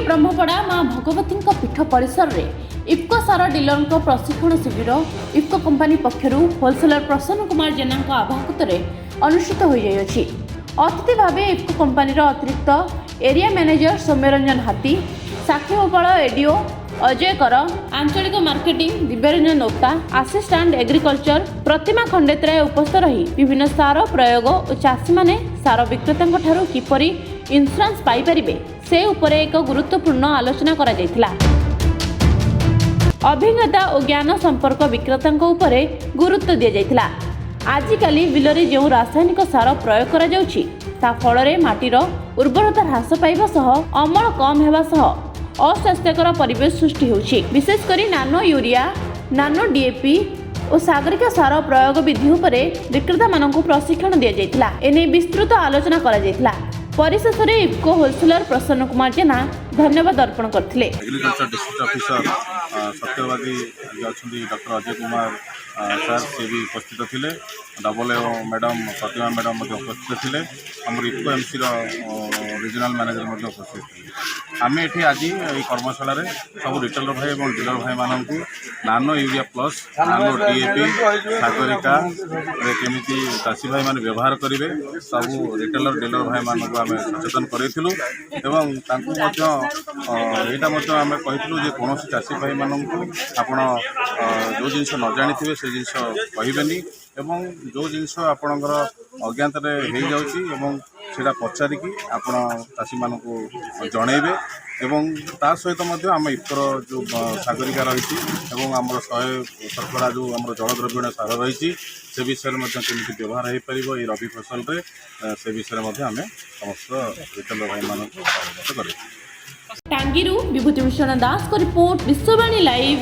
ब्रह्मपड़ा माँ भगवती पीठ परिसर में इफ्को सार डीलर प्रशिक्षण शिविर इफ्को कंपानी पक्षर होलसेलर प्रसन्न कुमार जेना आभाकत अनुष्ठित हो जाइए। अतिथि भाव इफ्को कंपानी अतिरिक्त एरिया मैनेजर सौम्यरंजन हाथी, साक्षी गोपाल एडीओ अजय कर, आंचलिक मार्केटिंग दिव्यरंजन ओक्ता, आसिस्टांट एग्रीकल्चर प्रतिमा खंडेत्राय उपस्थित रही विभिन्न सार प्रयोग और चाषी माने सार विक्रेता किपरि इंश्योरेंस पाई परिबे से उपरे एक गुरुत्वपूर्ण आलोचना करा जायतिला। अभिज्ञता और ज्ञान संपर्क विक्रेता उपरे गुरुत्व दिया जायतिला। आजिकाली बिलरे जो रासायनिक सार प्रयोग करा जाउछि ता फଳରେ माटीर उर्वरता ह्रास पाइबा सह अमल कम हेबा सह अस्वास्थ्यकर परिवेश सृष्टि होछि। विशेषकर नानो यूरिया, नानो डीएपी और सागरिक सार प्रयोग विधि उपरे विक्रेता मानकु प्रशिक्षण दिया जायतिला। एने विस्तृत आलोचना करा जायतिला। परिशेष में इफ्को होलसेलर प्रसन्न कुमार जेना धन्यवाद अर्पण करथिले। एग्रीकल्चर डिस्ट्रिक्ट ऑफिसर सत्यवादी डॉक्टर अजय कुमार सर से भी उपस्थित थे। Double A madam Pratima madam उपस्थित थे। आम इफ्को एमसी रीजनल मैनेजर उपस्थित थे। आम ये आज ये कर्मशाला सब रिटेलर भाई और डीलर भाई मानू नानो यूरिया प्लस नानो डीएपी सागरिका केमी चाषी भाई मैंने व्यवहार करेंगे सब रिटेलर डीलर भाई मानक आम सचेतन करूँ। यहाँ आम कहूँ कौन चाषी भाई मानक आप जो जिन न जानी थे से जिन कहबेनि एवं जो जिनस आपणकर अज्ञात हो पचारिकी आप चाषी मानक जनइबे एवं ता सहित आम इफ्कोर जो सागरिका रही आम 100 जो आम जलद्रव्यण सार रही से विषय में केमी व्यवहार हो पार ये रबी फसल से विषय में आम समस्त रिटेलर भाई मानक अवगत कर। टांगीरू विभूति भूषण दास को रिपोर्ट विश्ववाणी लाइव।